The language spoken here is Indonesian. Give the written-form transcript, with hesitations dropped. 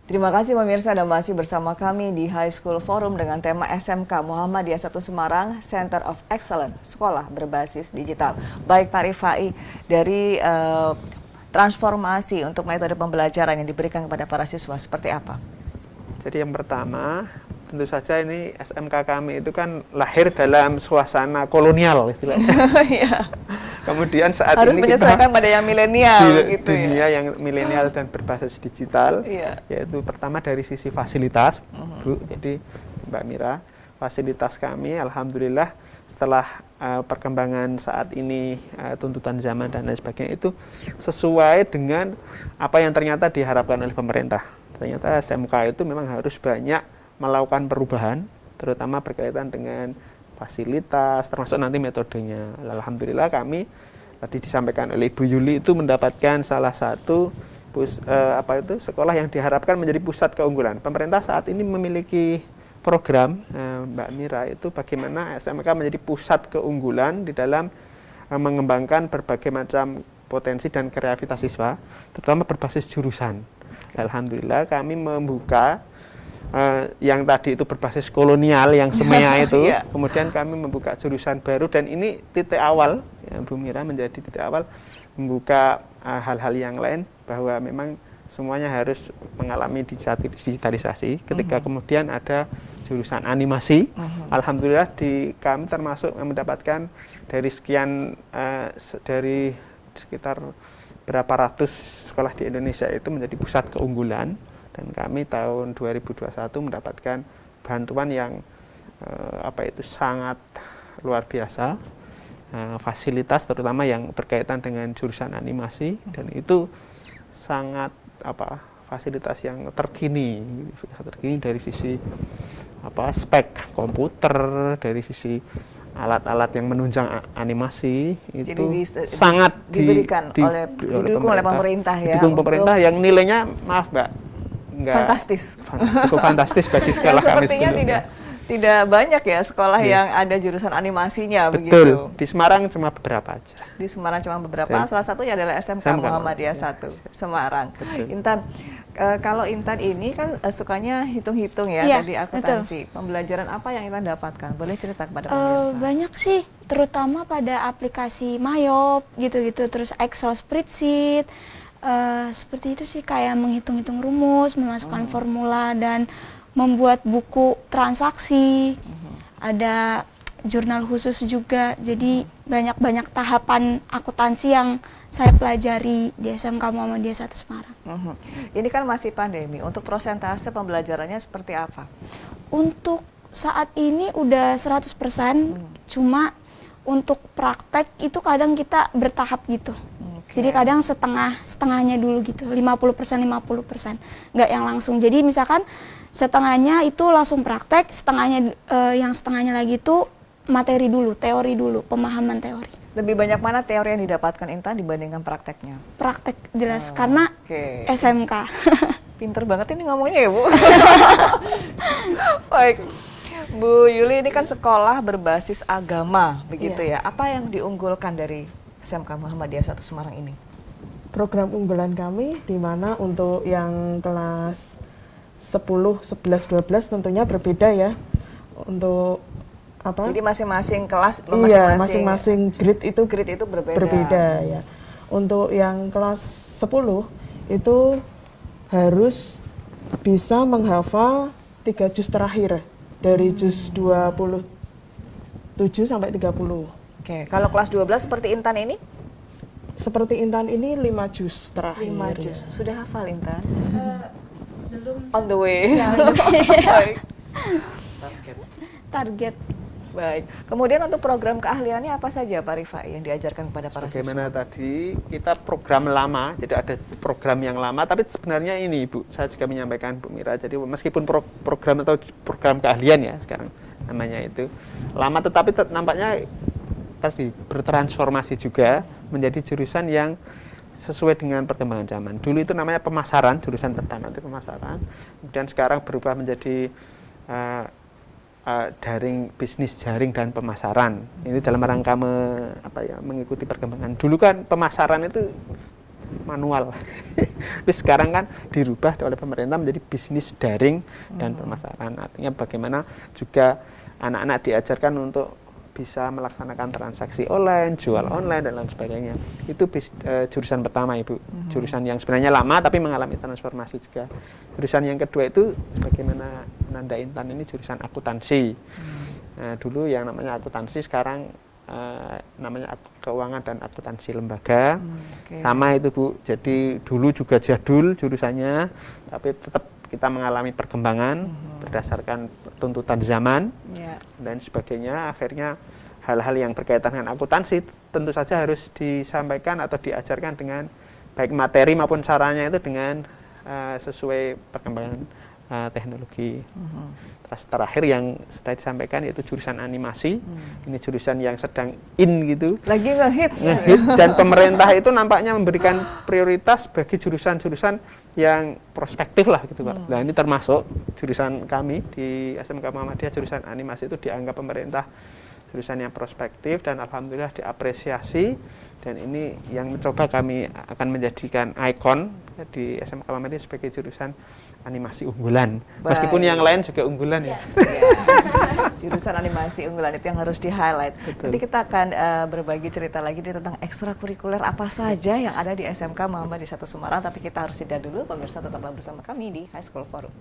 Terima kasih pemirsa, dan masih bersama kami di High School Forum dengan tema SMK Muhammadiyah 1 Semarang Center of Excellence, sekolah berbasis digital. Baik Pak Rifai, dari transformasi untuk metode pembelajaran yang diberikan kepada para siswa seperti apa? Jadi yang pertama, tentu saja ini SMK kami itu kan lahir dalam suasana kolonial istilahnya. Kemudian saat harus ini menyesuaikan pada yang milenial gitu dunia ya. yang milenial dan berbasis digital, yaitu pertama dari sisi fasilitas, Bu. Jadi Mbak Mira, fasilitas kami alhamdulillah setelah perkembangan saat ini, tuntutan zaman dan lain sebagainya, itu sesuai dengan apa yang ternyata diharapkan oleh pemerintah. Ternyata SMK itu memang harus banyak melakukan perubahan, terutama berkaitan dengan fasilitas, termasuk nanti metodenya. Alhamdulillah kami tadi disampaikan oleh Ibu Yuli itu mendapatkan salah satu sekolah yang diharapkan menjadi pusat keunggulan. Pemerintah saat ini memiliki program, Mbak Mira, itu bagaimana SMK menjadi pusat keunggulan di dalam mengembangkan berbagai macam potensi dan kreativitas siswa, terutama berbasis jurusan. Alhamdulillah kami membuka yang tadi itu berbasis kolonial, yang semea itu, kemudian kami membuka jurusan baru, dan ini titik awal, ya, Bu Mira, menjadi titik awal membuka hal-hal yang lain, bahwa memang semuanya harus mengalami digitalisasi. Ketika kemudian ada jurusan animasi, alhamdulillah di kami termasuk mendapatkan dari sekian dari sekitar berapa ratus sekolah di Indonesia itu menjadi pusat keunggulan. Dan kami tahun 2021 mendapatkan bantuan yang sangat luar biasa, fasilitas terutama yang berkaitan dengan jurusan animasi, dan itu sangat fasilitas yang terkini dari sisi spek komputer, dari sisi alat-alat yang menunjang animasi. Jadi itu sangat didukung oleh pemerintah ya. Didukung pemerintah yang nilainya, maaf Mbak, fantastis. Cukup fantastis bagi sekolah kami. Sepertinya tidak banyak ya sekolah yang ada jurusan animasinya. Betul. Begitu. Di Semarang cuma beberapa aja. Di Semarang cuma beberapa. Salah satunya adalah SMK Muhammadiyah 1 Semarang. Betul. Intan, kalau Intan ini kan sukanya hitung-hitung ya, tadi akuntansi. Pembelajaran apa yang Intan dapatkan? Boleh cerita kepada pemirsa? Banyak sih, terutama pada aplikasi Mayop gitu-gitu, terus Excel spreadsheet. Seperti itu sih, kayak menghitung-hitung rumus, memasukkan formula, dan membuat buku transaksi. Ada jurnal khusus juga, jadi banyak-banyak tahapan akuntansi yang saya pelajari di SMK Muhammadiyah 1 Semarang. Ini kan masih pandemi, untuk persentase pembelajarannya seperti apa? Untuk saat ini udah 100%, cuma untuk praktek itu kadang kita bertahap gitu. Jadi kadang setengahnya dulu gitu, 50%, nggak yang langsung. Jadi misalkan setengahnya itu langsung praktek, yang setengahnya lagi itu materi dulu, teori dulu, pemahaman teori. Lebih banyak mana teori yang didapatkan Intan dibandingkan prakteknya? Praktek jelas, karena SMK. Pinter banget ini ngomongnya ya, Bu. Baik, Bu Yuli, ini kan sekolah berbasis agama, begitu ya. Apa yang diunggulkan dari SMK Muhammadiyah 1 Semarang ini? Program unggulan kami di mana untuk yang kelas 10, 11, 12 tentunya berbeda ya. Untuk apa? Jadi masing-masing kelas, masing-masing grade itu berbeda ya. Untuk yang kelas 10 itu harus bisa menghafal 3 juz terakhir dari juz 27 sampai 30. Oke, kalau kelas 12 seperti Intan ini? Seperti Intan ini 5 juz terakhir. 5 juz. Sudah hafal Intan? Belum. On the way. Ya, Target. Baik. Kemudian untuk program keahliannya apa saja Pak Rifai yang diajarkan kepada para siswa? Bagaimana tadi kita program lama, jadi ada program yang lama, tapi sebenarnya ini Bu, saya juga menyampaikan Bu Mira, jadi meskipun program atau program keahlian ya sekarang namanya itu lama, tetapi nampaknya tadi bertransformasi juga menjadi jurusan yang sesuai dengan perkembangan zaman. Dulu itu namanya pemasaran, jurusan pertama itu pemasaran, kemudian sekarang berubah menjadi daring, bisnis jaring dan pemasaran. Ini dalam rangka mengikuti perkembangan. Dulu kan pemasaran itu manual. Tapi sekarang kan dirubah oleh pemerintah menjadi bisnis daring dan pemasaran. Artinya bagaimana juga anak-anak diajarkan untuk bisa melaksanakan transaksi online, jual online dan lain sebagainya. Itu jurusan pertama Ibu. Jurusan yang sebenarnya lama tapi mengalami transformasi juga. Jurusan yang kedua itu bagaimana Nanda Intan ini jurusan akuntansi. Nah, dulu yang namanya akuntansi sekarang namanya keuangan dan akuntansi lembaga. Sama itu Bu. Jadi dulu juga jadul jurusannya, tapi tetap kita mengalami perkembangan berdasarkan tuntutan zaman dan sebagainya. Akhirnya hal-hal yang berkaitan dengan akuntansi tentu saja harus disampaikan atau diajarkan dengan baik materi maupun caranya itu dengan sesuai perkembangan teknologi. Terus terakhir yang sudah disampaikan yaitu jurusan animasi. Ini jurusan yang sedang in gitu. Lagi ngehits. Dan pemerintah itu nampaknya memberikan prioritas bagi jurusan-jurusan yang prospektif lah gitu Pak. Nah ini termasuk jurusan kami di SMK Muhammadiyah, jurusan animasi itu dianggap pemerintah jurusan yang prospektif dan alhamdulillah diapresiasi. Dan ini yang mencoba kami akan menjadikan ikon di SMK Muhammadiyah sebagai jurusan animasi unggulan. Meskipun yang lain juga unggulan ya. Jurusan animasi unggulan itu yang harus di-highlight. Nanti kita akan berbagi cerita lagi tentang ekstrakurikuler apa saja yang ada di SMK Muhammadiyah 1 Semarang. Tapi kita harus jeda dulu, pemirsa tetaplah bersama kami di High School Forum.